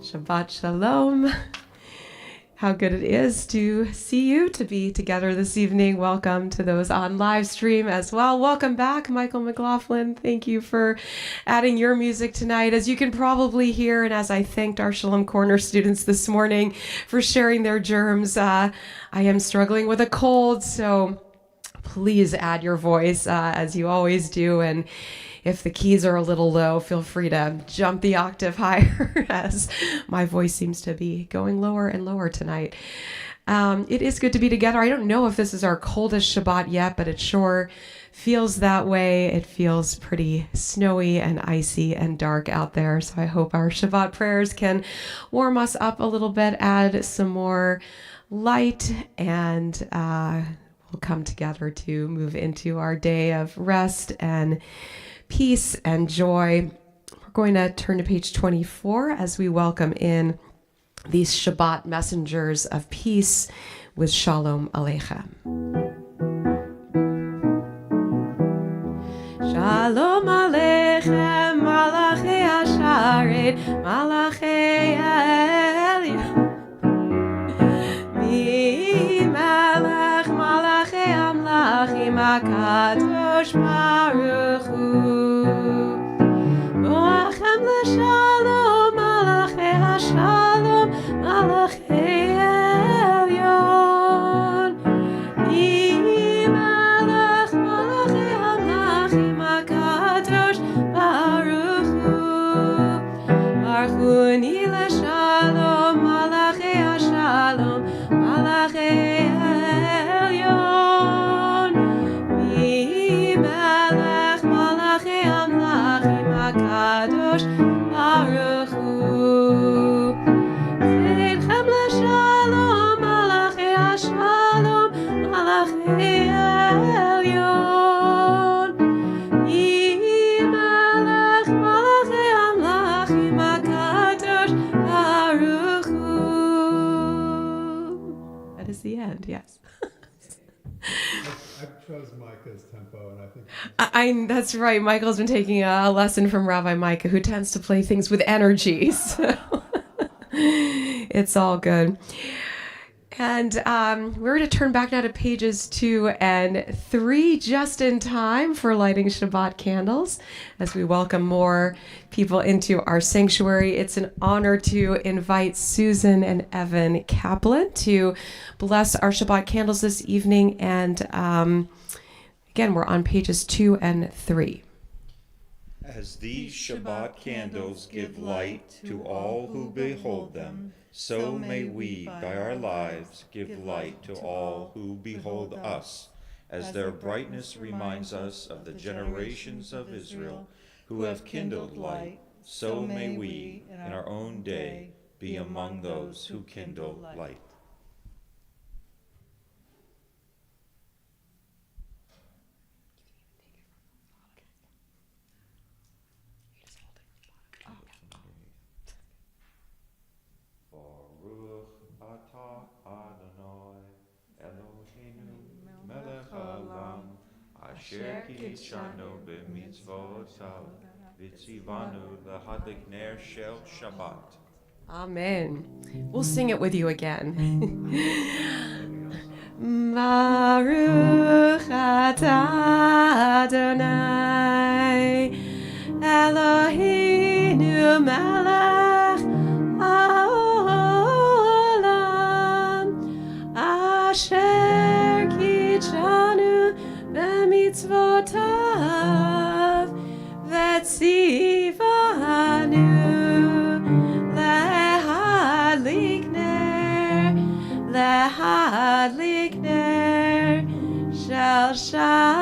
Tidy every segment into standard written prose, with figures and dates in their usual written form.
Shabbat Shalom. How good it is to see you, to be together this evening. Welcome to those on live stream as well. Welcome back, Michael McLaughlin. Thank you for adding your music tonight. As you can probably hear, and as I thanked our Shalom Corner students this morning for sharing their germs, I am struggling with a cold, so please add your voice as you always do. And if the keys are a little low, feel free to jump the octave higher as my voice seems to be going lower and lower tonight. It is good to be together. I don't know if this is our coldest Shabbat yet, but it sure feels that way. It feels pretty snowy and icy and dark out there. So I hope our Shabbat prayers can warm us up a little bit, add some more light, and we'll come together to move into our day of rest and peace and joy. We're going to turn to page 24 as we welcome in these Shabbat messengers of peace with Shalom Aleichem. Shalom Aleichem, Malachei Hasharet, Malachei Elyon, Mimelech Malachei Amlachim HaKadosh Baruch Hu. Boachem l'shalom, Malachei Hashalom, Malachei Elyon, Mimelech Malachei Amlachim HaKadosh Baruch Hu. Barchuni l'shalom, Malachei Hashalom, Malachei Elyon, Mimelech Malachei Amlachim HaKadosh Baruch Hu. Zeidchem l'shalom, Malachei Hashalom, Malachei Elyon, Mimelech Malachei Amlachim HaKadosh Baruch Hu. That is the end, yes. I chose Micah's tempo, and I think That's right. Michael's been taking a lesson from Rabbi Micah, who tends to play things with energy. So it's all good. And we're going to turn back now to pages 2 and 3, just in time for lighting Shabbat candles, as we welcome more people into our sanctuary. It's an honor to invite Susan and Evan Kaplan to bless our Shabbat candles this evening. And again, we're on pages 2 and 3. As these Shabbat candles give light to all who behold them, so may we, by our lives, give light to all who behold us. as their brightness reminds us of the generations of Israel who have kindled light, so may we, in our own day, be among those who kindle light. Baruch atah Adonai Eloheinu melech haolam asher kidshanu b'mitzvotav v'tzivanu lahadlik ner shel Shabbat. Amen. We'll sing it with you again. Baruch atah Adonai Eloheinu melech haolam asher kidshanu b'mitzvotav v'tzivanu Lehadlik ner shel Shabbat.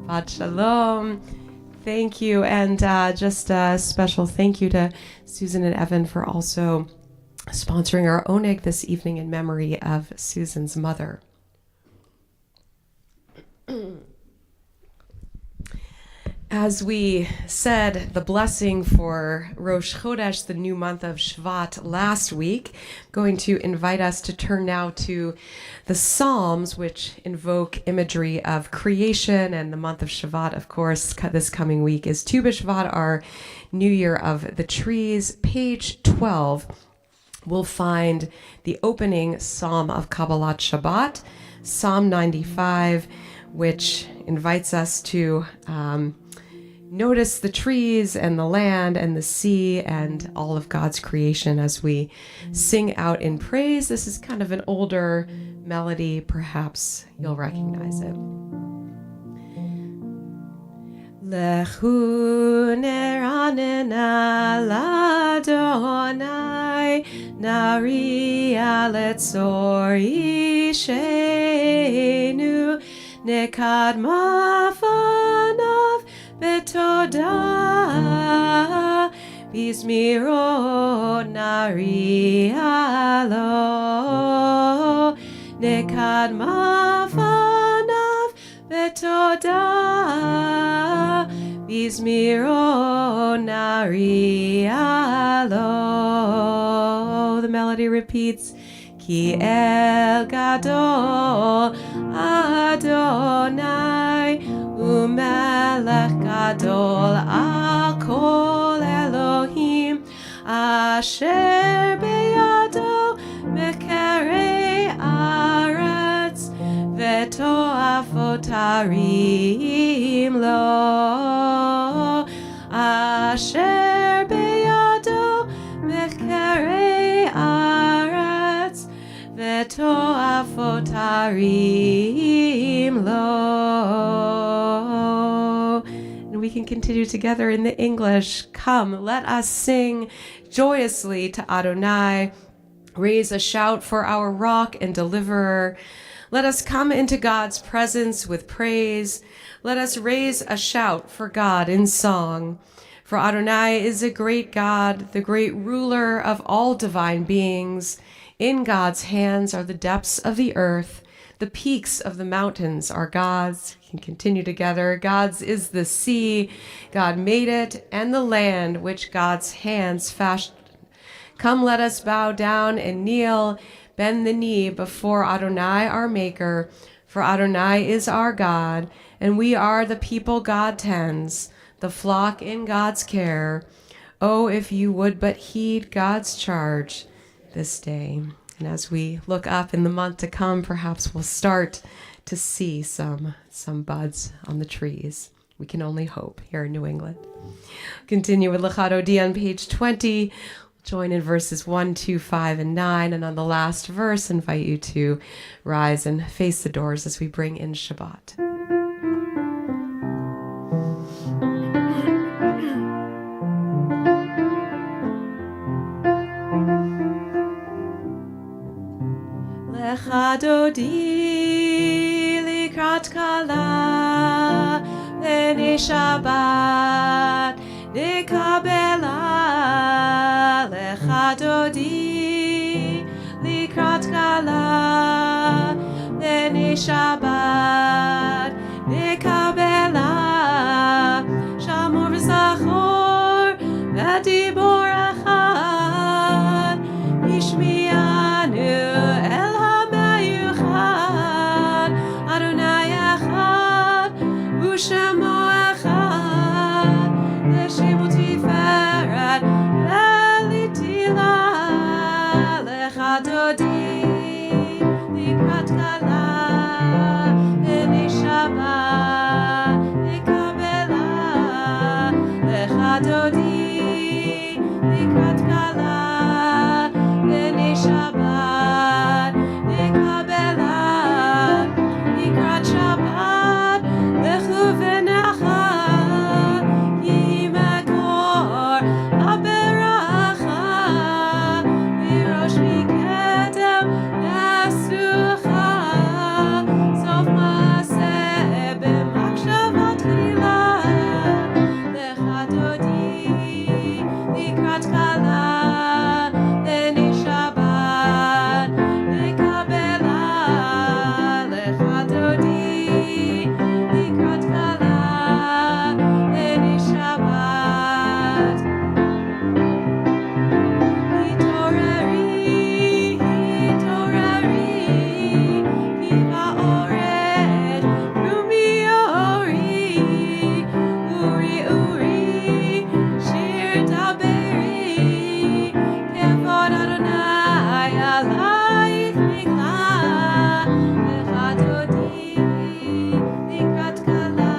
Shabbat Shalom. Thank you. And just a special thank you to Susan and Evan for also sponsoring our oneg this evening in memory of Susan's mother. As we said, the blessing for Rosh Chodesh, the new month of Shvat, last week, I'm going to invite us to turn now to the Psalms, which invoke imagery of creation, and the month of Shvat, of course, this coming week is Tu B'Shvat, our New Year of the Trees. Page 12, we'll find the opening Psalm of Kabbalat Shabbat, Psalm 95, which invites us to notice the trees and the land and the sea and all of God's creation as we sing out in praise. This is kind of an older melody. Perhaps you'll recognize it. Lechu neranena l'Adonai nariya letzor ishenu nekad mafanav betodah bizmiro nariya lo nekad mafanav betodah bizmiro nariya lo. The melody repeats. Ki el gadol Adonai umelech gadol al kol Elohim asher beyado mekarei aretz vetoafotarim lo asher beyado mekarei aretz vetoafotarim lo. And we can continue together in the English. Come, let us sing joyously to Adonai. Raise a shout for our rock and deliverer. Let us come into God's presence with praise. Let us raise a shout for God in song. For Adonai is a great God, the great ruler of all divine beings. In God's hands are the depths of the earth. The peaks of the mountains are God's. We can continue together. God's is the sea. God made it, and the land which God's hands fashioned. Come, let us bow down and kneel, bend the knee before Adonai our Maker. For Adonai is our God, and we are the people God tends, the flock in God's care. Oh, if you would but heed God's charge this day. And as we look up in the month to come, perhaps we'll start to see some buds on the trees. We can only hope here in New England. Continue with Lechat Odi on page 20. Join in verses 1, 2, 5, and 9. And on the last verse, invite you to rise and face the doors as we bring in Shabbat. Lecha dodi likrat kala lene Shabbat nekabela lecha dodi likrat kala lene Shabbat nekabela shamor v'zachor v'dibor echad yishmianu el ha'mayuchad Adonai echad u'shemo echad l'shem u'tiferet l'litila lecha dodi likrat kala lene Shabbat nekabela lecha dodi likrat kala lene Shabbat nekabela likrat Shabbat lechu v'necha ki makor haberacha mirosh mikedem nasucha sof maaseh b'machshavot tchila lecha dodi likrat kala lene Shabbat nekabela lecha dodi likrat kala lene Shabbat Hitoreri, kiva oret, rumi ori, shir daberi, kevod Adonai alayich nigla, lecha dodi likrat kala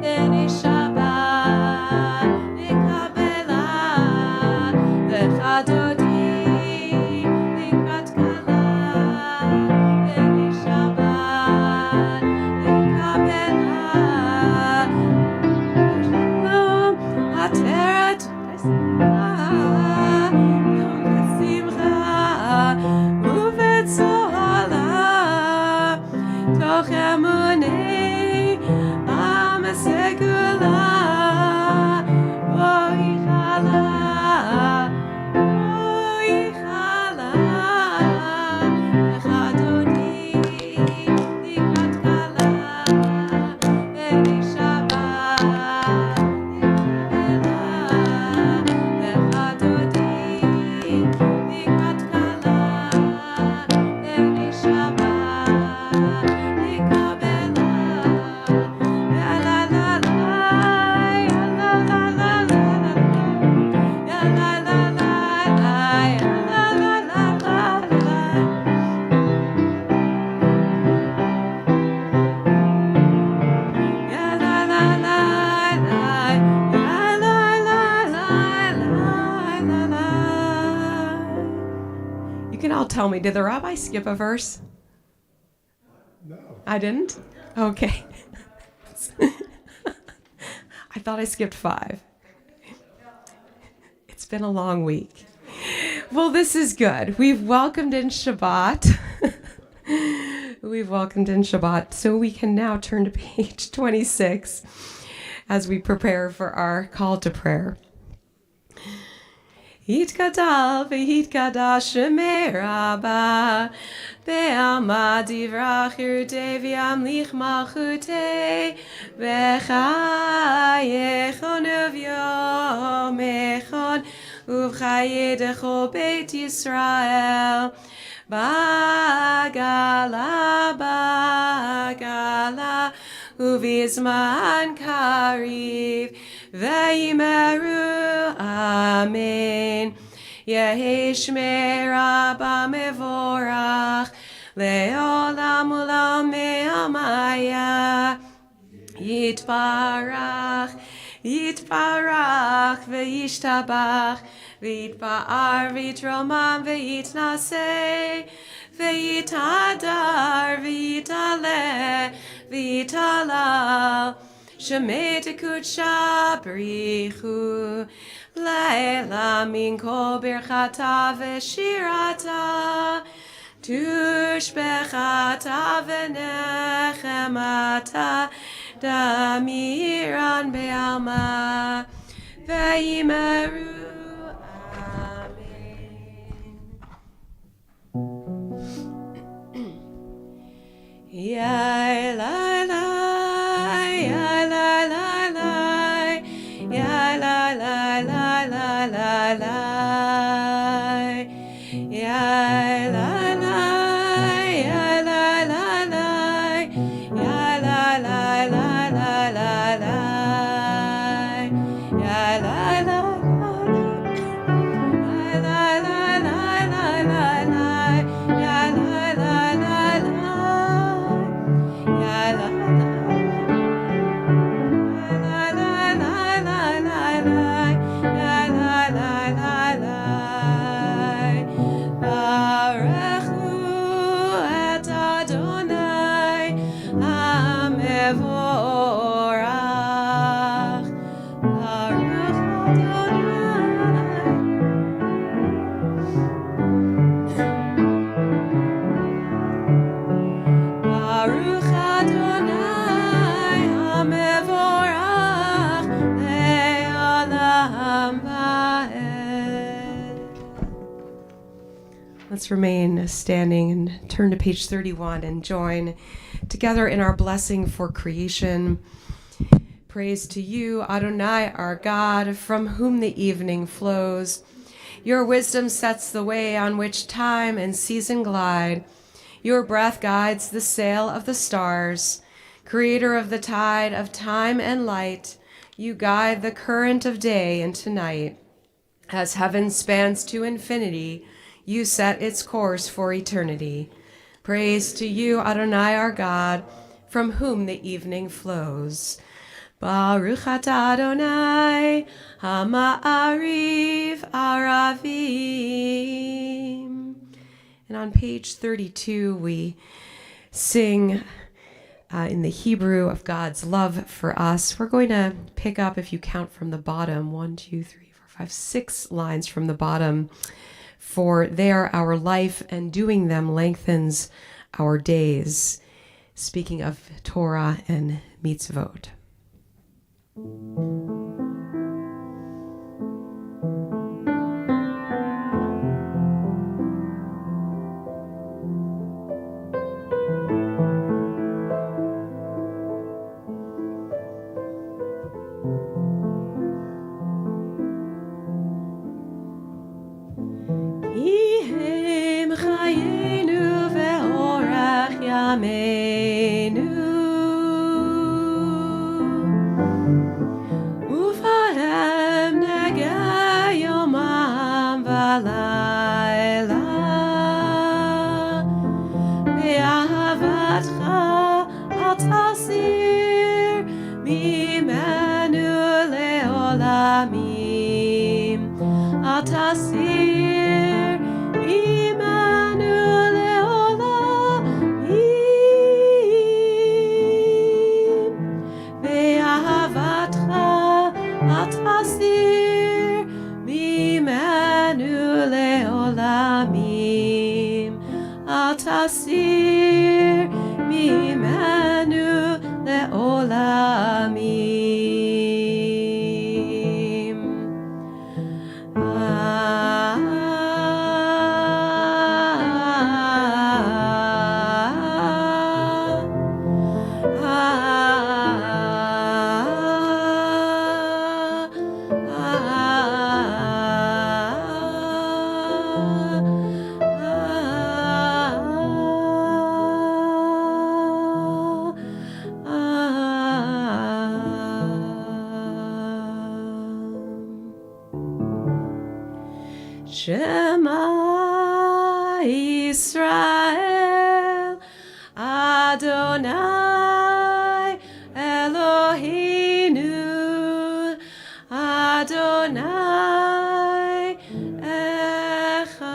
lene Shabbat nekabela lecha dodi likrat kala lene Shabbat nekabela shalom ateret simcha uvetzola toch emunei am segula oichala lecha dodi likrat kala lene Shabbat nekabela lecha dodi likrat kala lene Shabbat nekabela la la la la la la la la la la la la You can all tell me, did the rabbi skip a verse? No. I didn't? Okay. I thought I skipped 5. It's been a long week. Well, this is good. We've welcomed in Shabbat. We've welcomed in Shabbat. So we can now turn to page 26 as we prepare for our call to prayer. Yitkadal v'yitkadash shemei Rabbah be'alma divrach yirtei v'yamlich malchutei v'chayechon uv'yomechon uv'chayei dechol beit Yisrael bagala uv'izman kariv V'yimeru amen. Yehi shmei Rabbah mevorach le'olam ulam me'amaya. Yitbarach v'yishtabach v'yitba'ar v'yitromam v'yitnaseh v'yitadar v'yitaleh v'yitalal. Shemei tekutcha b'richu le'ela min kol birchata v'shirata Tushbechata v'nechemata damiran be'alma ve'imeru. Ya la la, ya la la la, ya la la la la la la, ya la la, ya la la la, ya la la la la la la, ya la la. Let's remain standing and turn to page 31 and join together in our blessing for creation. Praise to you, Adonai, our God, from whom the evening flows. Your wisdom sets the way on which time and season glide. Your breath guides the sail of the stars. Creator of the tide of time and light, you guide the current of day into night. As heaven spans to infinity, you set its course for eternity. Praise to you, Adonai, our God, from whom the evening flows. Baruch atah Adonai, Ha'ma'ariv Aravim. And on page 32, we sing in the Hebrew of God's love for us. We're going to pick up, if you count from the bottom, 1, 2, 3, 4, 5, 6 lines from the bottom. For they are our life, and doing them lengthens our days. Speaking of Torah and mitzvot. Tasir mimenu leolamim. Shema Yisrael Adonai Eloheinu Adonai Echad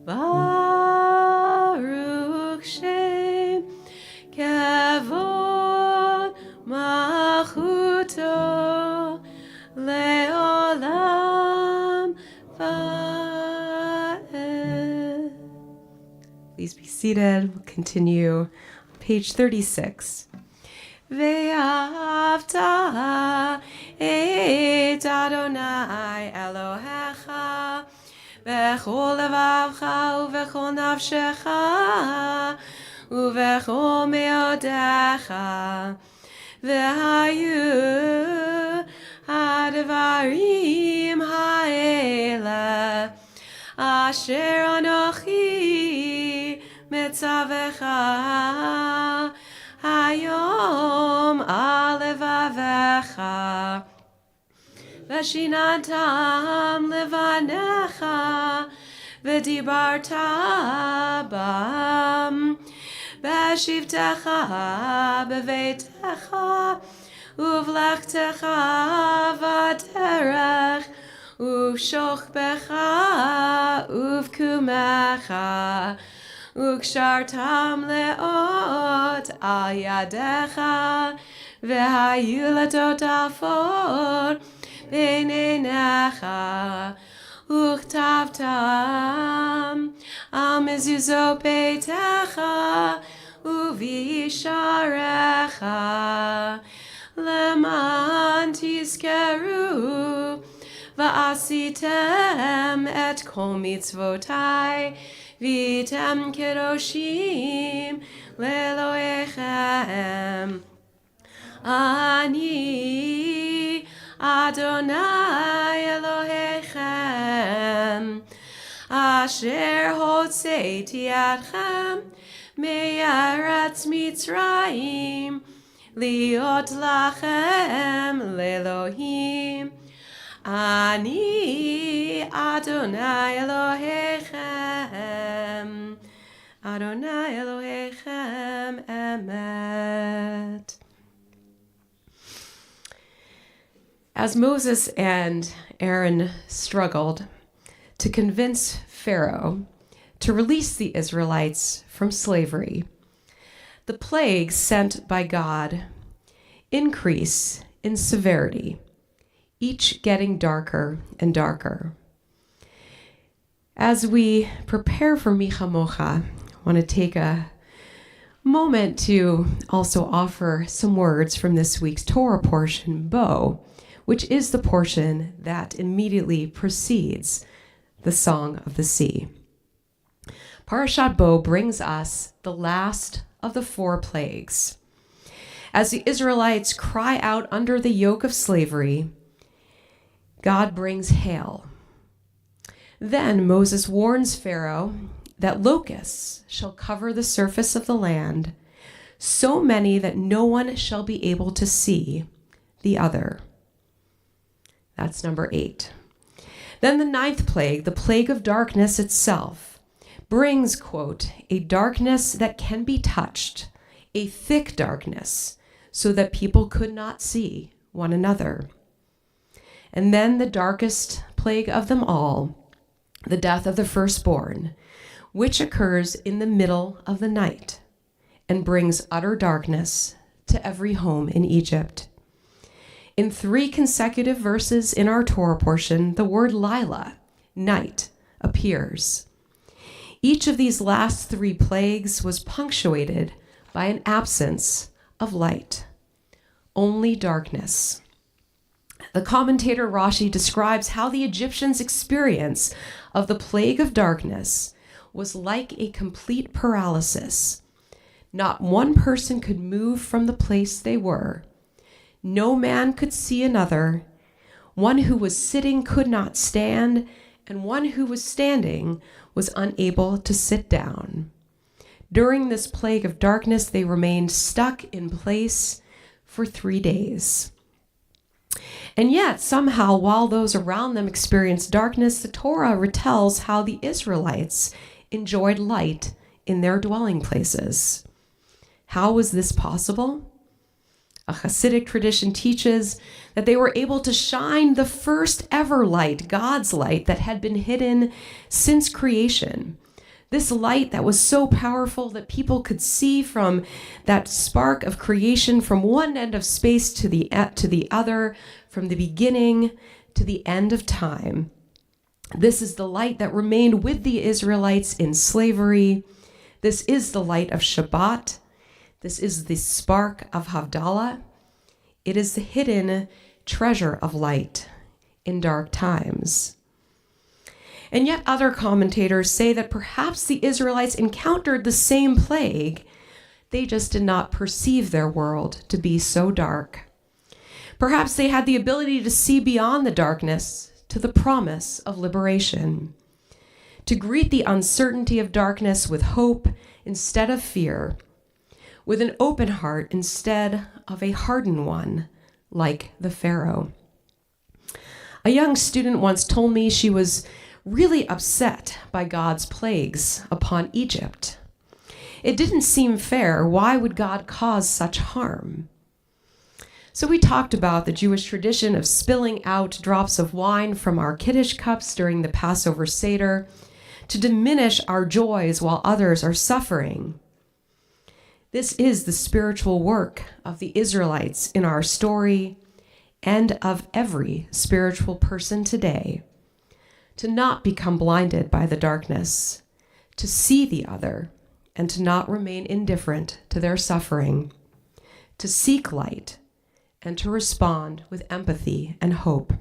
Baruch Shem Kavod Malchuto Leolam Va'ed. seated. We'll continue on page 36. Ve'avta et Adonai Elohecha v'chol levavcha u'v'chol nafshecha u'v'chol meodecha ve'hayu ha'devarim ha'ele asher anochi mitzavecha hayom alevavecha v'shinatam levanecha v'dibarta bam v'shivtecha b'veitecha uvlechtecha v'derech uv'shochbecha uv'kumecha Ukshartam leot al yadecha vehayu latot afor beinenecha uchtavtam al mezuzot beitecha uvisharecha leman tizkeru va'asitem et kol mitzvotai Vitam kedoshim leloechem. Ani Adonai Elohechem. Asher hotzeiti adchem me'eretz Mitzrayim liot lachem lelohim. Ani Adonai Elohechem, Adonai Elohechem emet. As Moses and Aaron struggled to convince Pharaoh to release the Israelites from slavery, the plagues sent by God increase in severity, each getting darker and darker. As we prepare for Micha Mocha, I want to take a moment to also offer some words from this week's Torah portion, Bo, which is the portion that immediately precedes the Song of the Sea. Parashat Bo brings us the last of the 4 plagues. As the Israelites cry out under the yoke of slavery, God brings hail. Then Moses warns Pharaoh that locusts shall cover the surface of the land, so many that no one shall be able to see the other. That's number 8. Then the 9th plague, the plague of darkness itself, brings, quote, a darkness that can be touched, a thick darkness, so that people could not see one another. And then the darkest plague of them all, the death of the firstborn, which occurs in the middle of the night and brings utter darkness to every home in Egypt. In 3 consecutive verses in our Torah portion, the word Lila, night, appears. Each of these last 3 plagues was punctuated by an absence of light, only darkness. The commentator Rashi describes how the Egyptians' experience of the plague of darkness was like a complete paralysis. Not one person could move from the place they were. No man could see another. One who was sitting could not stand, and one who was standing was unable to sit down. During this plague of darkness, they remained stuck in place for 3 days. And yet, somehow, while those around them experienced darkness, the Torah retells how the Israelites enjoyed light in their dwelling places. How was this possible? A Hasidic tradition teaches that they were able to shine the first ever light, God's light, that had been hidden since creation. This light that was so powerful that people could see from that spark of creation from one end of space to the other, from the beginning to the end of time. This is the light that remained with the Israelites in slavery. This is the light of Shabbat. This is the spark of Havdalah. It is the hidden treasure of light in dark times. And yet other commentators say that perhaps the Israelites encountered the same plague. They just did not perceive their world to be so dark. Perhaps they had the ability to see beyond the darkness to the promise of liberation, to greet the uncertainty of darkness with hope instead of fear, with an open heart instead of a hardened one, like the Pharaoh. A young student once told me she was really upset by God's plagues upon Egypt. It didn't seem fair. Why would God cause such harm? So we talked about the Jewish tradition of spilling out drops of wine from our Kiddush cups during the Passover Seder to diminish our joys while others are suffering. This is the spiritual work of the Israelites in our story and of every spiritual person today, to not become blinded by the darkness, to see the other, and to not remain indifferent to their suffering, to seek light, and to respond with empathy and hope.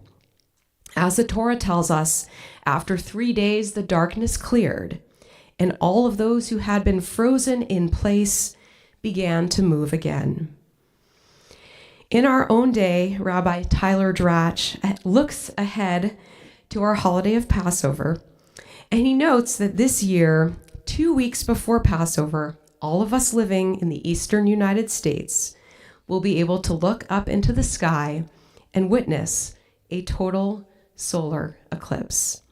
As the Torah tells us, after 3 days the darkness cleared, and all of those who had been frozen in place began to move again. In our own day, Rabbi Tyler Dratch looks ahead to our holiday of Passover, and he notes that this year, 2 weeks before Passover, all of us living in the eastern United States will be able to look up into the sky and witness a total solar eclipse.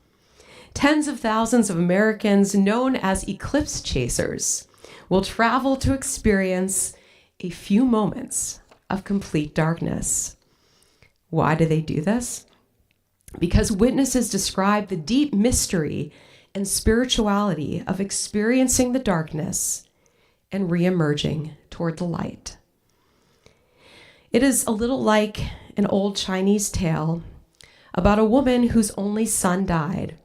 Tens of thousands of Americans, known as eclipse chasers, will travel to experience a few moments of complete darkness. Why do they do this? Because witnesses describe the deep mystery and spirituality of experiencing the darkness and re-emerging toward the light. It is a little like an old Chinese tale about a woman whose only son died.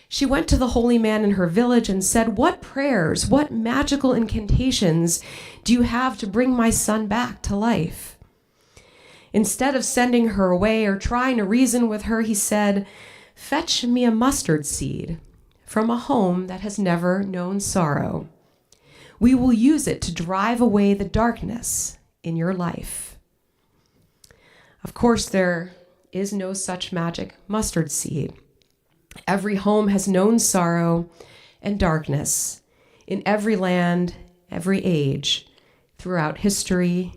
She went to the holy man in her village and said, "What prayers, what magical incantations do you have to bring my son back to life?" Instead of sending her away or trying to reason with her, he said, "Fetch me a mustard seed from a home that has never known sorrow. We will use it to drive away the darkness in your life." Of course, there is no such magic mustard seed. Every home has known sorrow and darkness in every land, every age, throughout history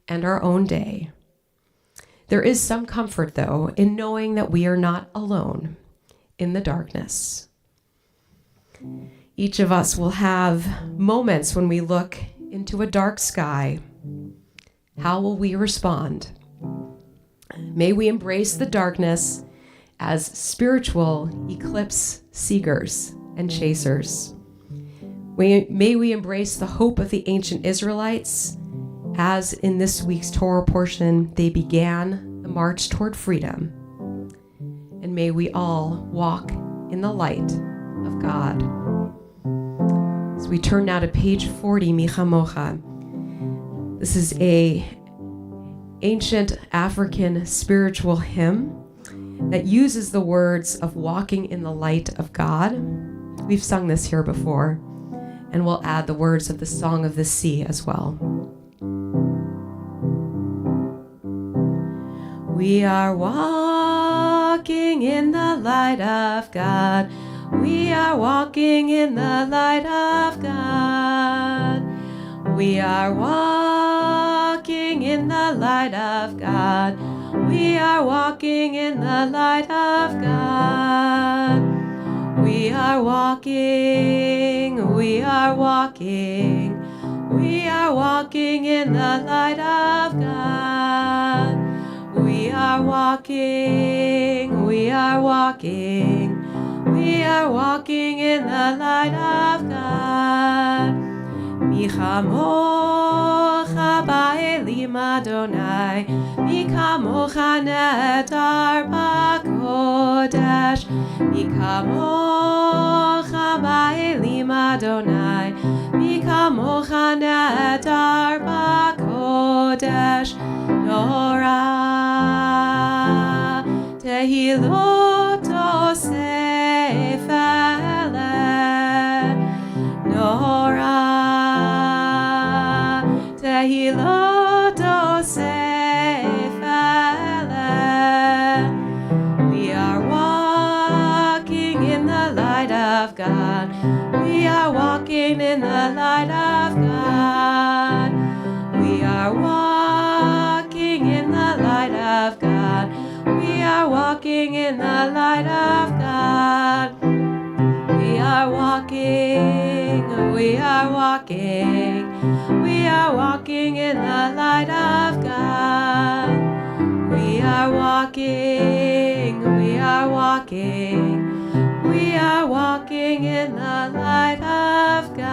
and our own day. There is some comfort, though, in knowing that we are not alone in the darkness. Each of us will have moments when we look into a dark sky. How will we respond? May we embrace the darkness as spiritual eclipse seekers and chasers. May we embrace the hope of the ancient Israelites as in this week's Torah portion they began the march toward freedom. And may we all walk in the light of God. So we turn now to page 40, Mi Chamocha. This is a ancient African spiritual hymn that uses the words of walking in the light of God. We've sung this here before, and we'll add the words of the Song of the Sea as well. We are walking in the light of God. We are walking in the light of God. We are walking in the light of God. We are walking in the light of God. We are walking, we are walking, we are walking in the light of God. We are walking, we are walking, we are walking in the light of God. Mi chamocha ba'elim Adonai, mi kamocha netar b'kodesh, mi kamocha ba'elim Adonai, מי כמוך נהדר בקודש נורא. תהילות אוסף אלה נורא. תהילות אוסף אלה. We are walking in the light of God. We are walking in the light of God. We are walking in the light of God. We are walking in the light of God. We are walking, we are walking, we are walking in the light of God. We are walking, we are walking, we are walking in the light of God.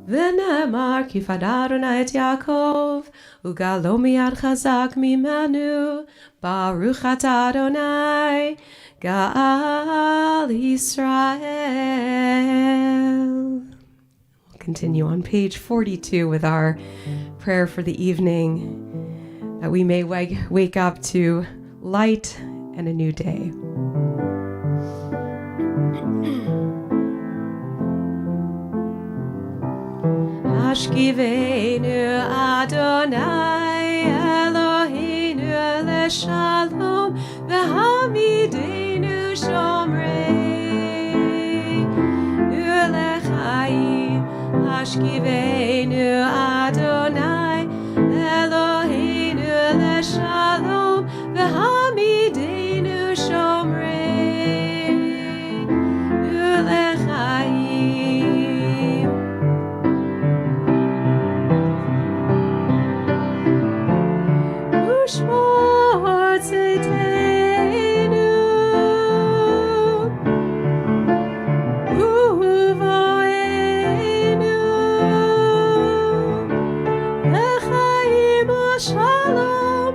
ונאמר כי פדה אדוני את יעקב וגאלו מיד חזק ממנו. ברוך אתה אדוני גאל ישראל. We'll continue on page 42 with our prayer for the evening, that we may wake up to light and a new day. Ashkivenu Adonai Eloheinu leshalom v'hamidenu shomrei nu lechaim. Ashkivenu Adonai Eloheinu leshalom v'hamidenu shomrei nu lechaim. Ushmor tzedenu uvoenu lechaim u'shalom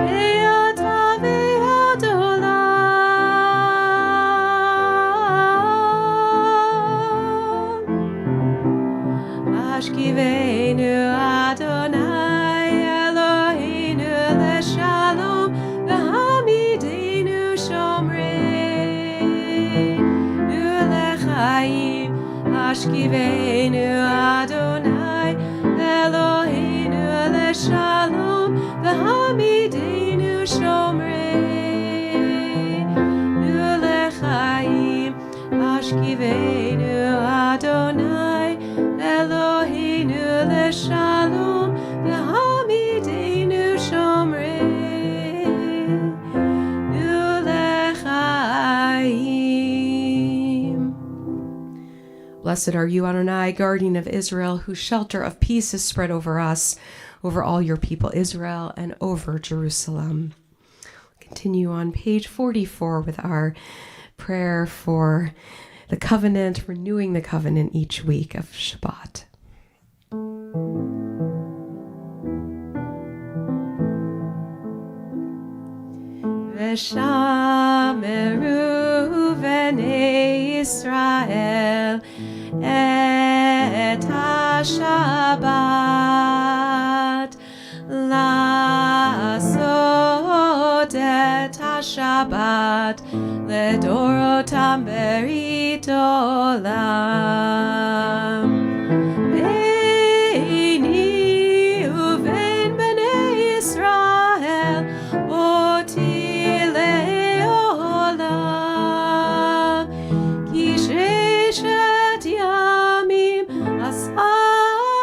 be'ata ve'ad olam. Ashkivenu Adonai Eloheinu leshalom v'hamidenu shomrei nu lechaim. Ashkivenu Adonai Eloheinu leshalom v'hamidenu shomrei nu lechaim. Ashkivenu Adonai Eloheinu leshalom v'hamidenu shomrei nu lechaim. Blessed are you, Adonai, guardian of Israel, whose shelter of peace is spread over us, over all your people Israel, and over Jerusalem. Continue on page 44 with our prayer for the covenant, renewing the covenant each week of Shabbat. V'shameru b'nei Yisrael et ha-Shabbat, la'asot et ha-Shabbat לדורותם ברית עולם. ביני ובין בני ישראל אותי לעולם. כי ששת ימים עשה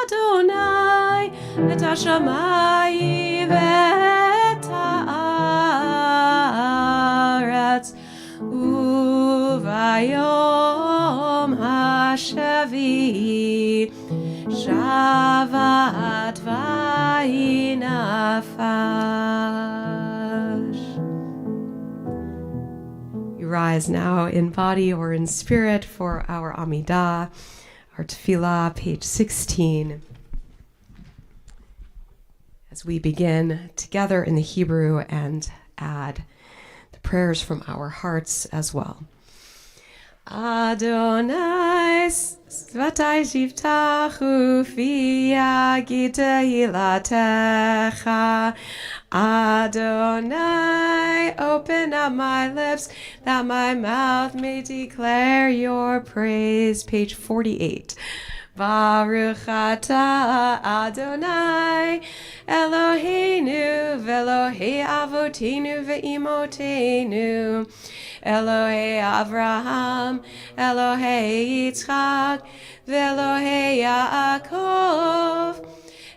אדוני את השמיים ואת הארץ, וביום השביעי שבת ויהי נפש. You rise now in body or in spirit for our Amidah, our Tefillah, page 16. As we begin together in the Hebrew and add the prayers from our hearts as well. Adonai, Svatai Shivtachu Fia Gita Hilatecha. Adonai, open up my lips that my mouth may declare your praise. Page 48. Baruch atah Adonai, Eloheinu ve'Elohei avotenu ve'imotenu, Elohei Avraham, Elohei Yitzchak, ve'Elohei Yaakov,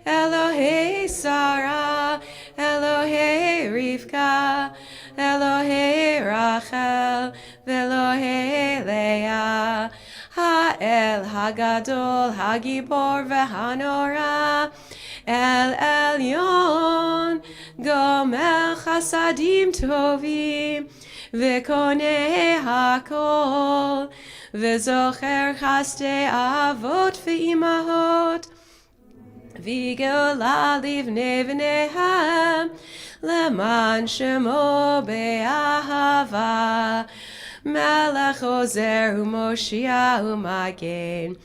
Elohei Sarah, Elohei Rivka, Elohei Rachel, ve'Elohei Leah, Ha'el Hagadol, Hagibor ve'Hanora, El Elyon, Gomel Chasadim Tovim, Ve'konei Hakol, Ve'zocher Chasdei Avot ve'imahot, V'geola livnei v'neihem, Leman shemo be'ahava, Melech ozer u'moshia u'magen,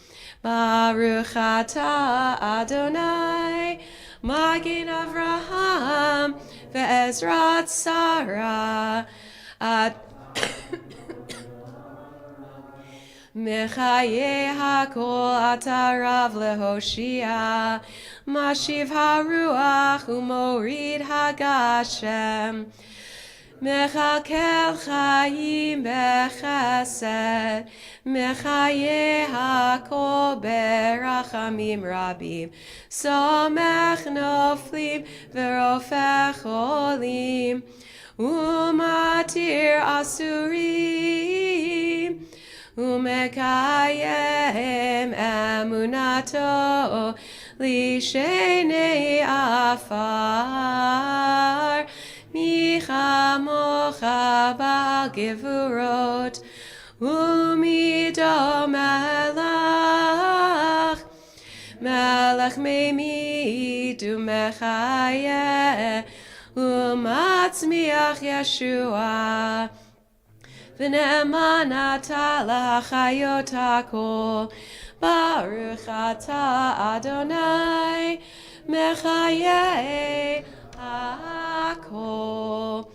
Baruch atah Adonai, Magen Avraham, ve'ezrat Sarah, Mechaye hakol atarav lehoshia, Mashiv haruach u'morid hagashem, Mechakel chayim bechesed, Mechaye hakol berachamim rabim, Somech noflim verofech olim, Umatir asurim, Umekayem emunato lishenei afar, Michamocha b'gevurot, Umido melech, Melech meimid umechayeh, Umatzmiach Yeshua, V'ne'emanata l'chayot hakol, Baruch atah Adonai, Mechayeh hakol.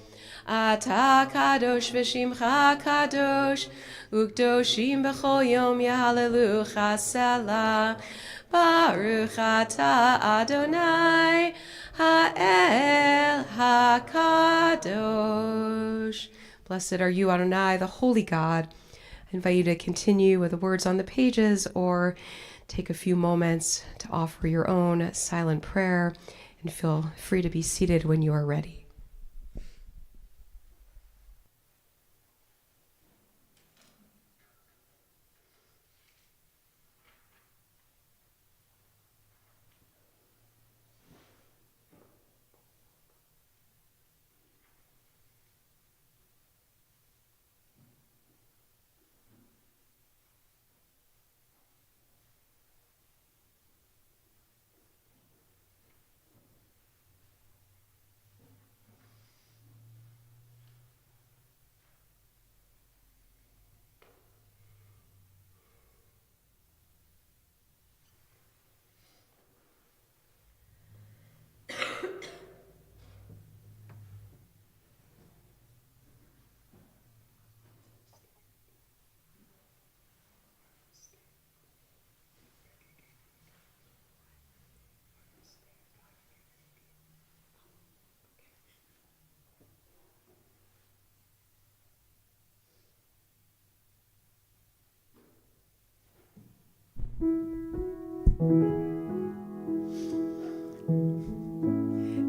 Atah kadosh v'shimcha kadosh, U'kdoshim b'chol yom yahalelucha selah, Baruch atah Adonai, Ha'el HaKadosh. Blessed are you, Adonai, the holy God. I invite you to continue with the words on the pages or take a few moments to offer your own silent prayer, and feel free to be seated when you are ready.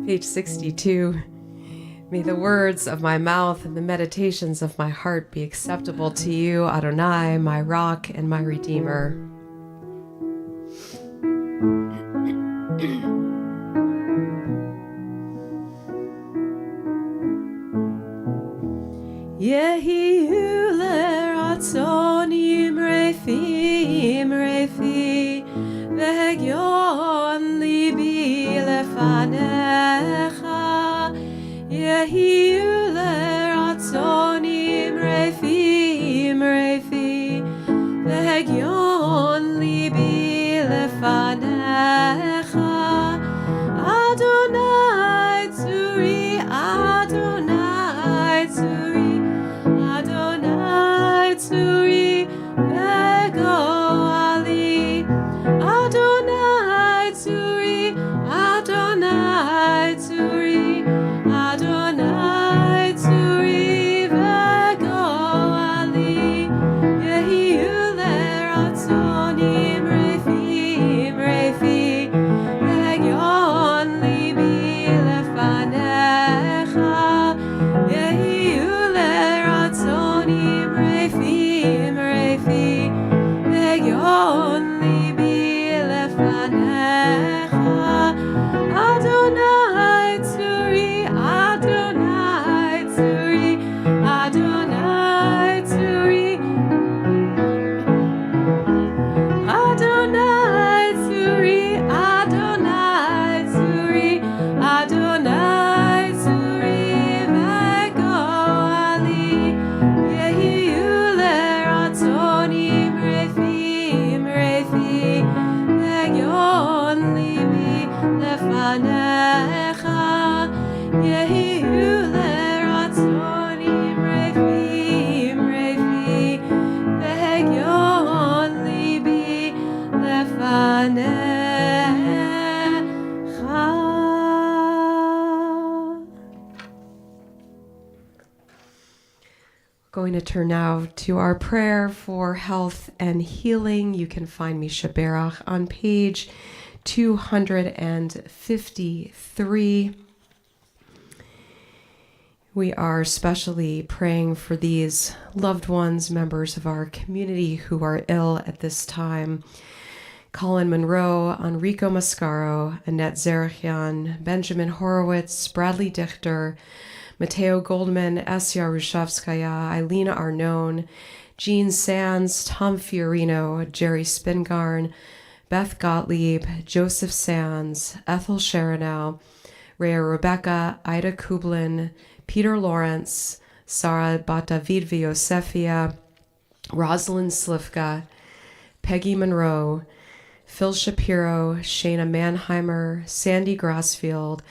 Page 62. May the words of my mouth and the meditations of my heart be acceptable to you, Adonai, my rock and my redeemer. Yehiyu leratzonim refi, vehegyon libi lefanecha. Yehiyu leratzonim refi, Going to turn now to our prayer for health and healing. You can find me Shaberach on page 253. We are especially praying for these loved ones, members of our community who are ill at this time. Colin Monroe, Enrico Mascaro, Annette Zerachian, Benjamin Horowitz, Bradley Dichter, Mateo Goldman, Esya Rushavskaya, Eileen Arnone, Jean Sands, Tom Fiorino, Jerry Spingarn, Beth Gottlieb, Joseph Sands, Ethel Sharanow, Rhea Rebecca, Ida Kublin, Peter Lawrence, Sarah Batavid Yosefia, Rosalind Slifka, Peggy Monroe, Phil Shapiro, Shayna Mannheimer, Sandy Grassfield,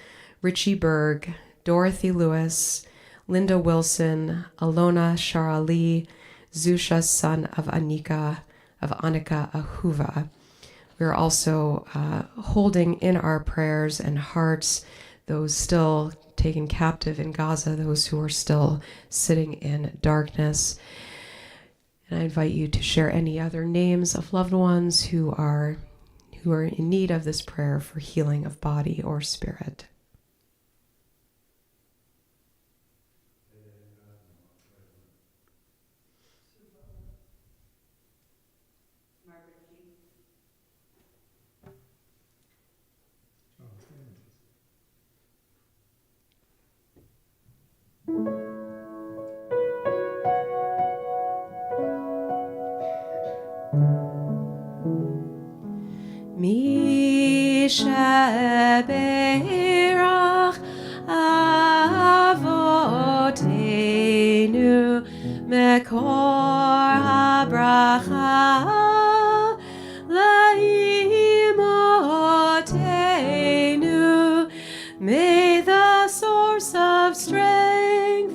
Richie Berg, Dorothy Lewis, Linda Wilson, Alona Sharali, Zusha, son of Anika Ahuva. We're also holding in our prayers and hearts those still taken captive in Gaza, those who are still sitting in darkness. And I invite you to share any other names of loved ones who are in need of this prayer for healing of body or spirit. Mi sheberach avotenu mekor habracha laimotenu. May the source of strength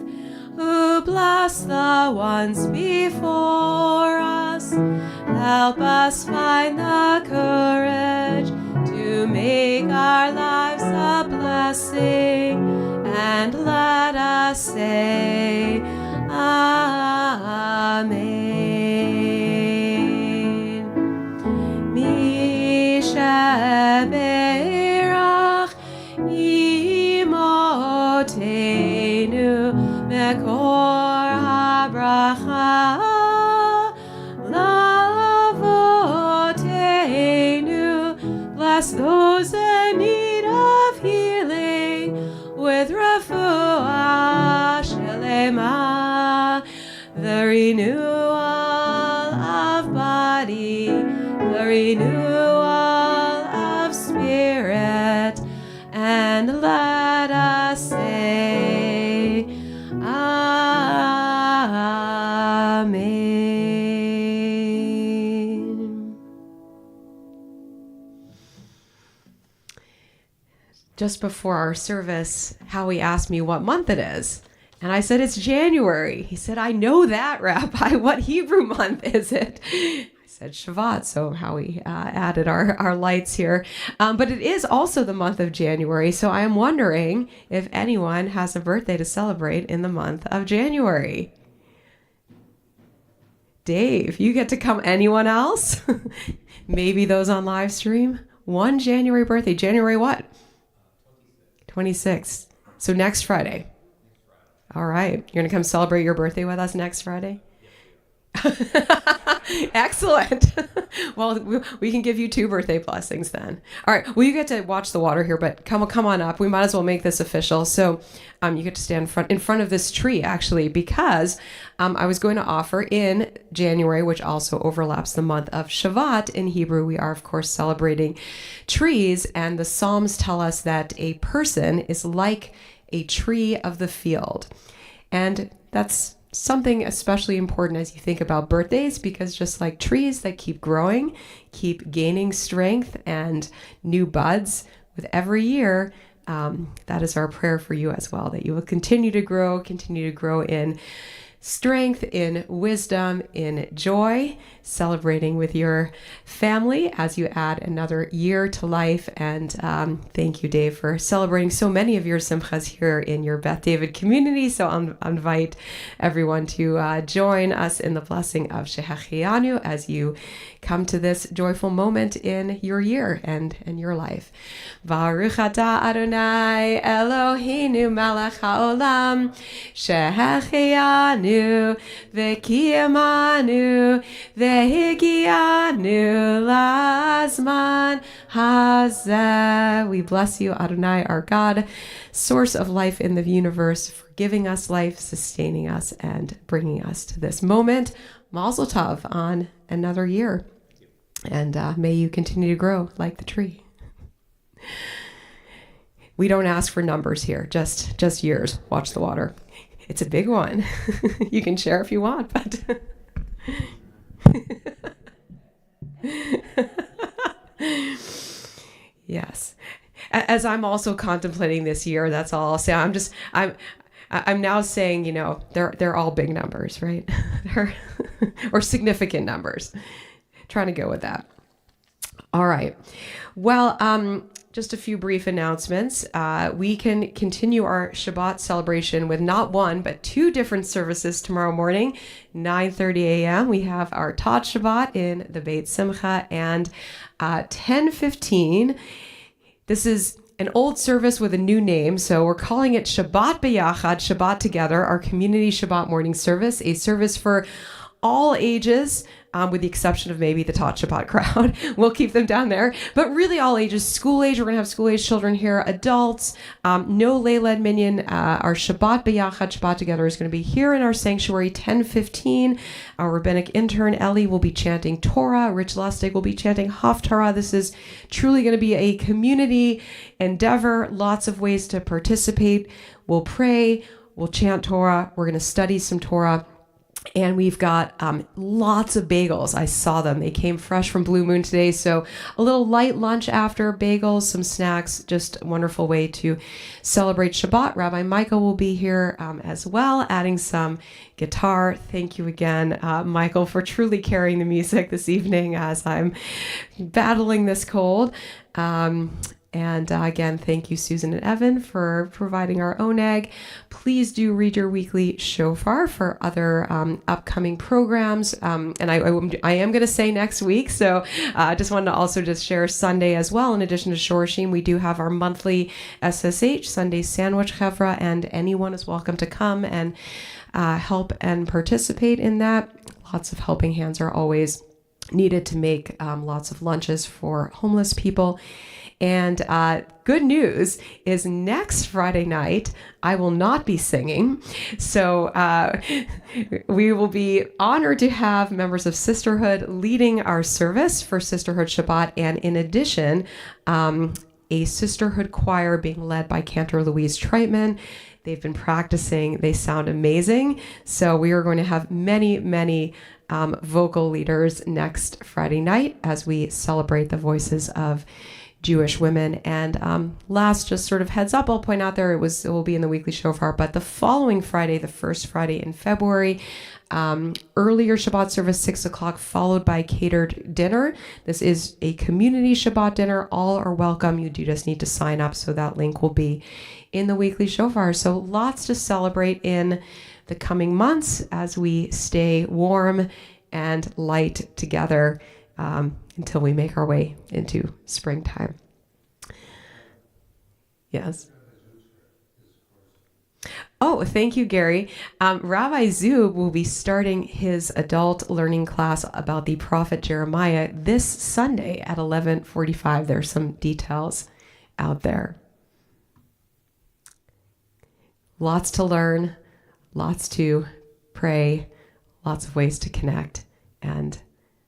who bless the ones before us help us find the courage to make our lives a blessing, and let us say Amen. Mi sheberach imotenu mekor habracha bless those in need of healing with refuah shelema, the renewal of body, the renewal of spirit, and let us say Amen. Just before our service, Howie asked me what month it is. And I said, it's January. He said, I know that, Rabbi. What Hebrew month is it? I said, Shabbat. So Howie added our lights here. But it is also the month of January. So I am wondering if anyone has a birthday to celebrate in the month of January. Dave, you get to come. Anyone else? Maybe those on live stream? One January birthday. January what? 26th. So next Friday. All right. You're going to come celebrate your birthday with us next Friday? Excellent. Well, we can give you 2 birthday blessings then. All right. Well, you get to watch the water here, but come on up. We might as well make this official. So you get to stand in front of this tree, actually, because I was going to offer in January, which also overlaps the month of Shavat. In Hebrew, we are, of course, celebrating trees. And the Psalms tell us that a person is like a tree of the field. And that's something especially important as you think about birthdays, because just like trees that keep growing, keep gaining strength and new buds with every year, that is our prayer for you as well, that you will continue to grow in strength, in wisdom, in joy, celebrating with your family as you add another year to life. And thank you, Dave, for celebrating so many of your simchas here in your Beth David community. So I'll invite everyone to join us in the blessing of Shehechianu as you come to this joyful moment in your year and in your life. Baruch atah Adonai Eloheinu melech haolam shehechianu v'kiyamanu v'higianu lazman hazeh. We bless you, Adonai, our God, source of life in the universe, for giving us life, sustaining us, and bringing us to this moment. Mazel tov on another year. And may you continue to grow like the tree. We don't ask for numbers here, just years. Watch the water. It's a big one. You can share if you want, but yes. As I'm also contemplating this year, that's all I'll say. I'm now saying, they're all big numbers, right? Or significant numbers. Trying to go with that. All right. Well, just a few brief announcements. We can continue our Shabbat celebration with not one, but two different services tomorrow morning, 9:30 a.m. We have our Tot Shabbat in the Beit Simcha, and 10:15. This is an old service with a new name, so we're calling it Shabbat B'Yachad, Shabbat Together, our community Shabbat morning service, a service for all ages, with the exception of maybe the Tot Shabbat crowd. We'll keep them down there. But really all ages, school age, we're going to have school age children here, adults, no lay-led minyan. Our Shabbat B'Yachad, Shabbat Together is going to be here in our sanctuary, 10:15. Our rabbinic intern, Ellie, will be chanting Torah. Rich Lustig will be chanting Haftarah. This is truly going to be a community endeavor, lots of ways to participate. We'll pray, we'll chant Torah, we're going to study some Torah. And we've got lots of bagels. I saw them. They came fresh from Blue Moon today. So a little light lunch after, bagels, some snacks, just a wonderful way to celebrate Shabbat. Rabbi Michael will be here as well, adding some guitar. Thank you again, Michael, for truly carrying the music this evening as I'm battling this cold. And again, thank you, Susan and Evan, for providing our own egg. Please do read your weekly shofar for other upcoming programs. And I am going to say next week. So I just wanted to also just share Sunday as well. In addition to Shorashim, we do have our monthly SSH, Sunday Sandwich Chevra, and anyone is welcome to come and help and participate in that. Lots of helping hands are always needed to make lots of lunches for homeless people. And good news is next Friday night, I will not be singing. So we will be honored to have members of Sisterhood leading our service for Sisterhood Shabbat. And in addition, a Sisterhood choir being led by Cantor Louise Treitman. They've been practicing. They sound amazing. So we are going to have many, many vocal leaders next Friday night as we celebrate the voices of Jewish women. And last, just sort of heads up, I'll point out there, it will be in the weekly shofar, but the following Friday, the first Friday in February, earlier Shabbat service, 6 o'clock, followed by catered dinner. This is a community Shabbat dinner. All are welcome. You do just need to sign up, so that link will be in the weekly shofar. So lots to celebrate in the coming months as we stay warm and light together until we make our way into springtime. Yes. Oh, thank you, Gary. Rabbi Zub will be starting his adult learning class about the prophet Jeremiah this Sunday at 11:45. There's some details out there. Lots to learn, lots to pray, lots of ways to connect. And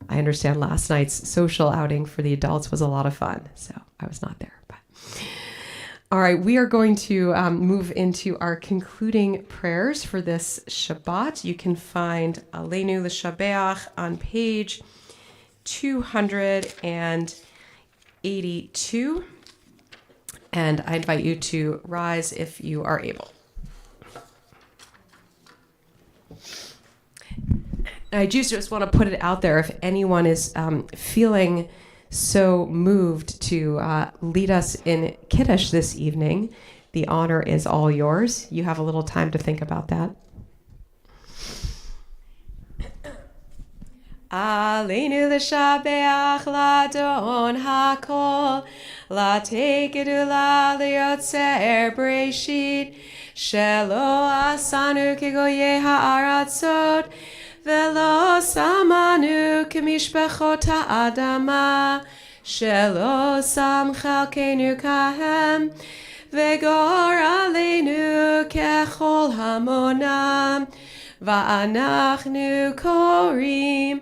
I understand last night's social outing for the adults was a lot of fun, so I was not there. But all right, we are going to move into our concluding prayers for this Shabbat. You can find Aleinu L'Shabeach on page 282, and I invite you to rise if you are able. I just want to put it out there if anyone is feeling so moved to lead us in Kiddush this evening. The honor is all yours. You have a little time to think about that. Aleinu l'shabeach l'adon hakol, l'tekedu l'yotzer breshit, shelo asanu kegoye ha'aratzot, velo samanu kemishpechot ha'adama, shelo sam chalkenu kahem, vegor aleinu kechol hamonam, ואנחנו קוראים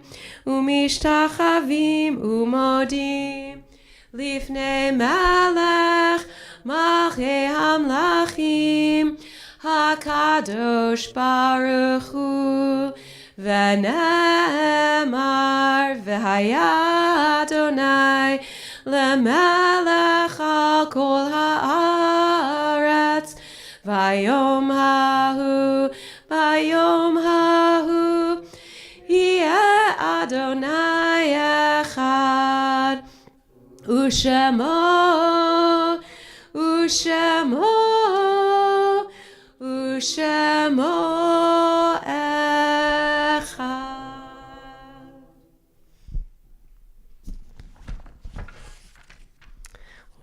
ומשתחווים ומודים לפני מלך מלכי המלכים הקדוש ברוך הוא ונאמר והיה אדוני למלך על כל הארץ ביום ההוא ביום ההוא יהיה אדוני אחד ושמו אחד.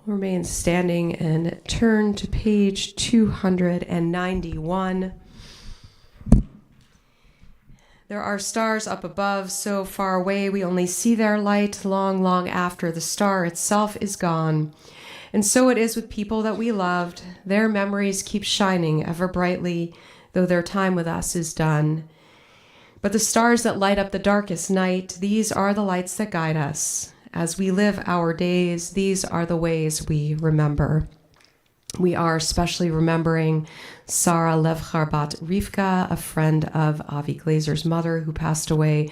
Remain standing and turn to page 291. There are stars up above, so far away we only see their light long, long after the star itself is gone. And so it is with people that we loved. Their memories keep shining ever brightly, though their time with us is done. But the stars that light up the darkest night, these are the lights that guide us. As we live our days, these are the ways we remember. We are especially remembering Sarah Levcharbat Rivka, a friend of Avi Glazer's mother who passed away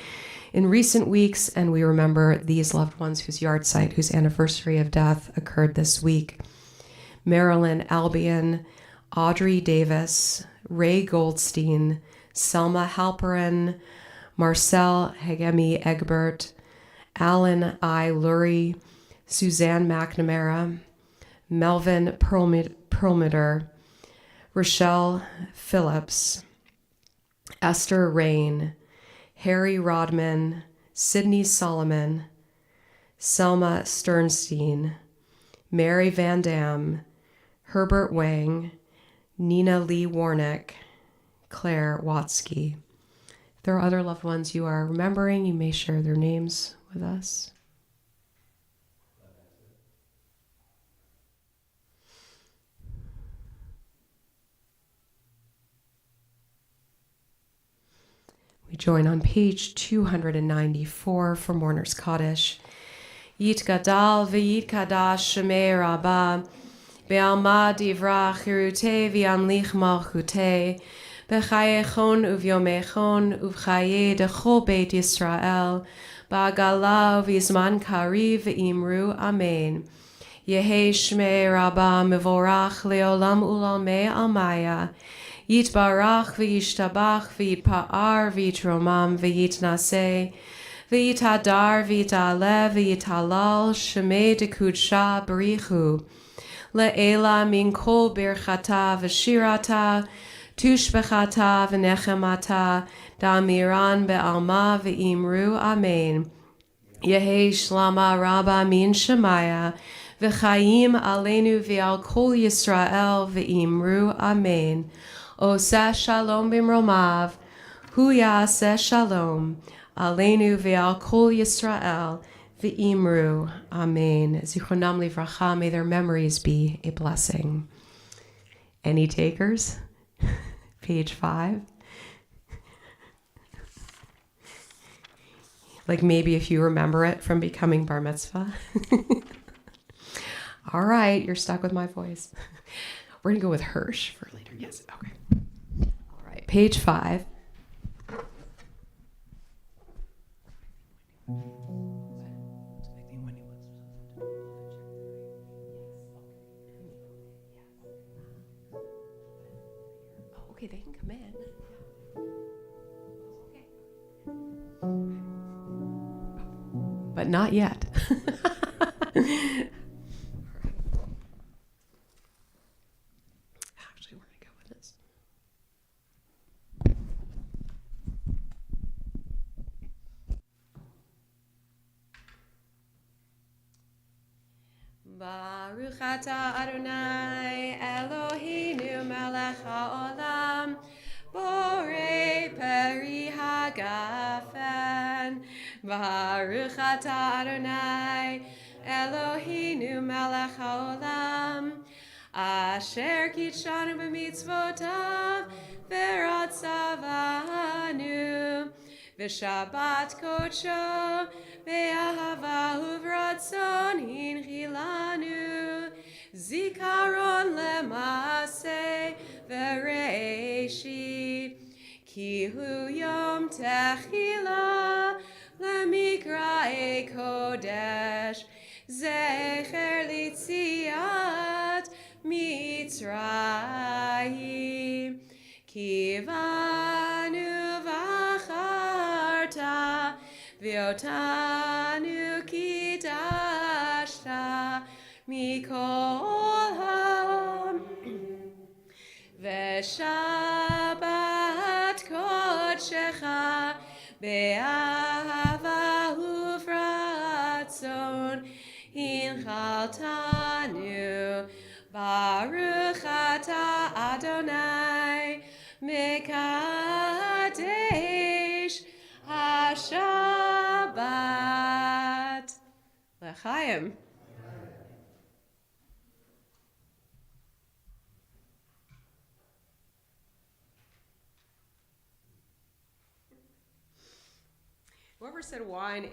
in recent weeks, and we remember these loved ones whose yahrzeit, whose anniversary of death occurred this week. Marilyn Albion, Audrey Davis, Ray Goldstein, Selma Halperin, Marcel Hegemi Egbert, Alan I. Lurie, Suzanne McNamara, Melvin Perlmutter, Rochelle Phillips, Esther Rain, Harry Rodman, Sydney Solomon, Selma Sternstein, Mary Van Dam, Herbert Wang, Nina Lee Warnick, Claire Watsky. If there are other loved ones you are remembering, you may share their names with us. We join on page 294 for Mourner's Kaddish. Yitgadal v'yitkadash shemei rabbah, be'alma divra chirutei v'yamlich malchutei, b'chayechon uvyomechon uvchaye dechol beit Yisrael, ba'agala v'izman kariv v'imru amen. Yehi shmei rabbah mevorach leolam ulalmei almaya, Yitbarach v'yishtabach v'yitpa'ar v'yitromam v'yitnaseh v'yitadar v'yitaleh v'yitalal shemei dekudsha b'richu le'ela min kol birchata v'shirata tushbechata v'nechemata da'amiran be'alma v'imru amen. Yehi shlama rabba min shemaya v'chayim aleinu v'al kol Yisrael v'imru amen. Oseh shalom b'mromav, hu ya'aseh shalom, aleinu ve'al kol Yisrael, v'imru, amen. Zichronam livracha, may their memories be a blessing. Any takers? Page 5. Like maybe if you remember it from becoming bar mitzvah. All right, you're stuck with my voice. We're going to go with Hirsch for later. Yes, okay. All right, page 5. Okay, they can come in. Okay. but not yet. Actually, we're going to go with this. Baruch atah Adonai Eloheinu melech haolam borei peri hagafen. Baruch atah Adonai Eloheinu melech haolam asher kitshanu b'mitzvotav v'ratzavanu v'shabbat kodsho ve'ahava uvratzon hinchilanu zikaron lemase v'reishit ki hu yom techila lemikrae kodesh zecher litziat mitzrayim kivanu v'acharta v'otanu kidashta mikol ha'am v'shabbat kodshecha be'ahava uvratzon hinchaltanu Baruch atah Adonai Mekadesh HaShabbat L'chaim. Whoever said wine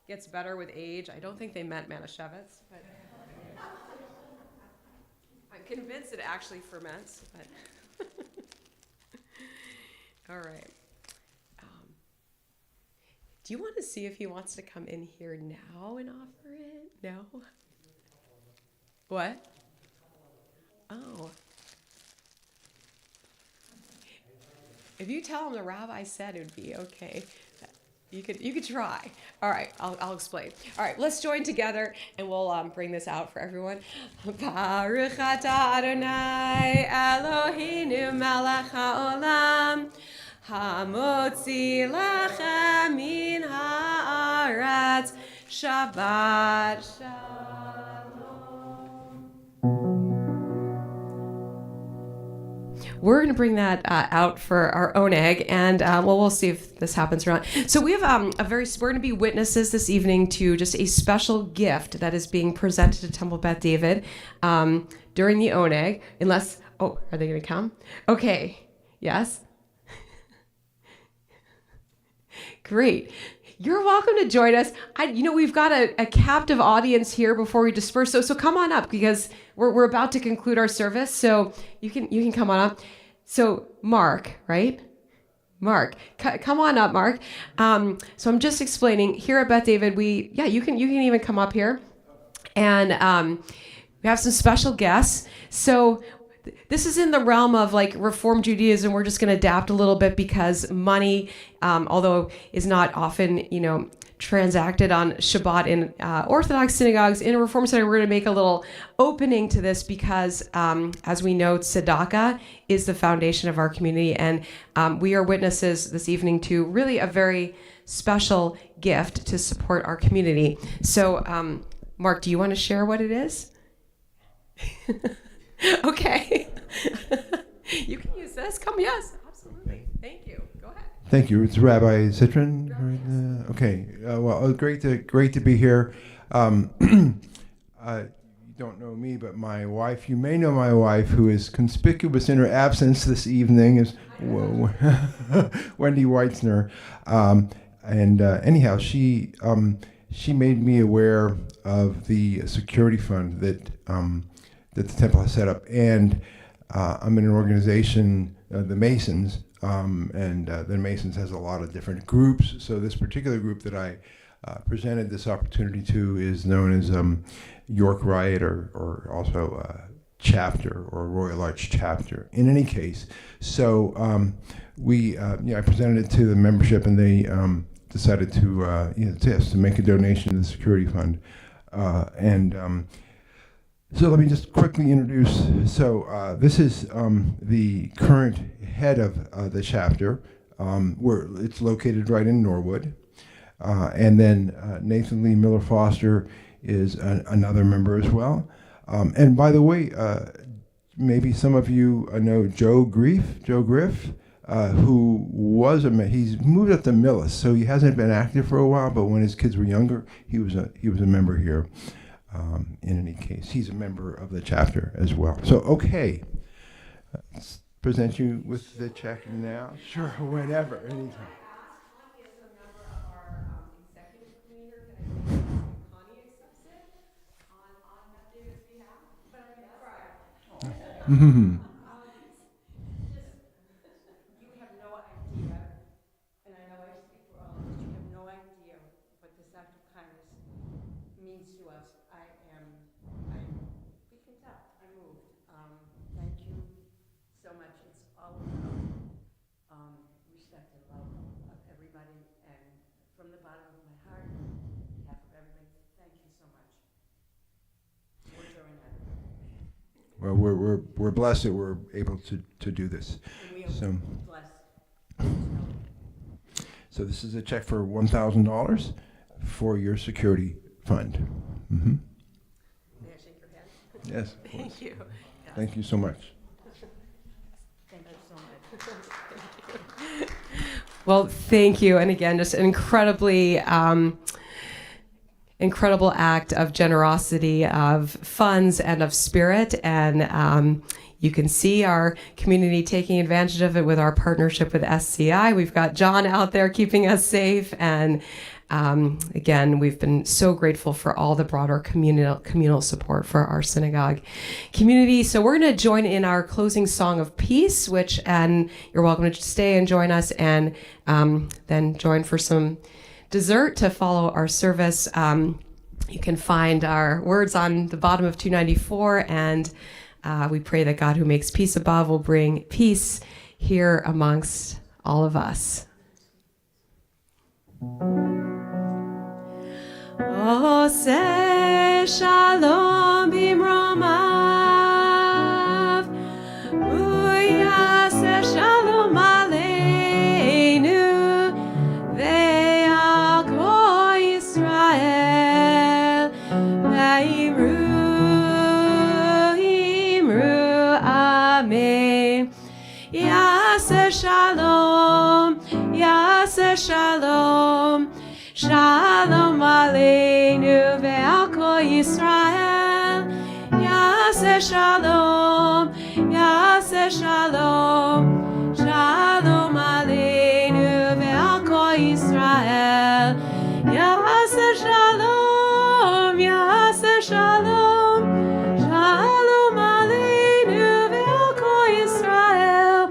gets better with age, I don't think they meant Manischewitz, but I'm convinced it actually ferments. But all right. Do you want to see if he wants to come in here now and offer it? No? What? Oh. If you tell him the rabbi said it would be okay. You could try. All right, I'll explain. All right, let's join together and we'll bring this out for everyone. Baruch atah Adonai Eloheinu melech haolam hamotzi lachem min haaretz Shabbat Shalom. We're going to bring that out for our own egg, and we'll see if this happens or not. So we have we're going to be witnesses this evening to just a special gift that is being presented to Temple Beth David during the oneg. Unless, are they going to come? Okay, yes. Great. You're welcome to join us. We've got a captive audience here before we disperse. So come on up because we're about to conclude our service. So you can come on up. So Mark, right? Mark, come on up, Mark. So I'm just explaining here at Beth David. You can even come up here, and we have some special guests. So this is in the realm of like Reform Judaism. We're just going to adapt a little bit because money, although is not often, transacted on Shabbat in Orthodox synagogues, in a Reform center, we're going to make a little opening to this because, as we know, tzedakah is the foundation of our community. And we are witnesses this evening to really a very special gift to support our community. So, Mark, do you want to share what it is? Okay. You can use this. Yes, absolutely. Thank you. Go ahead. Thank you. It's Rabbi Citron. Okay. Great to be here. You don't know me, but my wife. You may know my wife, who is conspicuous in her absence this evening, is Wendy Weitzner. Anyhow, she made me aware of the security fund that the temple has set up, and I'm in an organization, the Masons, and the Masons has a lot of different groups. So this particular group that I presented this opportunity to is known as York Riot, or also chapter, or Royal Arch chapter. In any case, so I presented it to the membership, and decided to to make a donation to the security fund, so let me just quickly introduce. So this is the current head of the chapter. Where it's located right in Norwood, and then Nathan Lee Miller Foster is another member as well. And by the way, maybe some of you know Joe Griff, who was he's moved up to Millis, so he hasn't been active for a while. But when his kids were younger, he was a member here. In any case, he's a member of the chapter as well. So okay, let's present you with the check now. Sure, whenever, anytime. Connie is a member of our executive committee. Can I Connie accepts it on Beth David's behalf? But I mean, right. Mm-hmm. You have no idea, and I know I speak for all of us, you have no idea what this act of kindness means to us. We can tell, I'm moved. Thank you so much. It's all about respect and love of everybody, and from the bottom of my heart, on behalf of everybody, thank you so much. Words are inadequate. Well, we're blessed that we're able to do this. And we are So, blessed. so this is a check for $1,000 for your security fund. Mm-hmm. May I shake your hand? Yes. Of course. Thank you. Yeah. Thank you so much. Thank you so much. Well, thank you. And again, just an incredibly incredible act of generosity, of funds, and of spirit. And you can see our community taking advantage of it with our partnership with SCI. We've got John out there keeping us safe. And again, we've been so grateful for all the broader communal support for our synagogue community. So we're going to join in our closing song of peace, and you're welcome to stay and join us, and then join for some dessert to follow our service. You can find our words on the bottom of 294, and we pray that God, who makes peace above, will bring peace here amongst all of us. Oseh shalom bimromav, uyaseh shalom aleinu, ve'al kol Yisrael, ve'imru amen. Yaseh shalom, shalom aleinu ve'al kol Yisrael. Yaseh shalom, shalom aleinu ve'al kol Yisrael. Yaseh shalom, shalom aleinu ve'al kol Yisrael.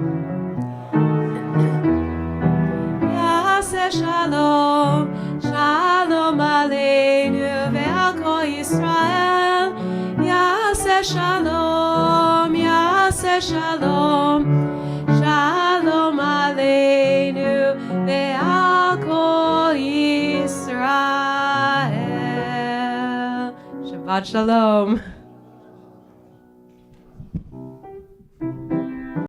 Yaseh shalom, shalom aleinu ve'al kol Yisrael. Yaseh shalom, shalom aleinu ve'al kol Yisrael. Shabbat shalom.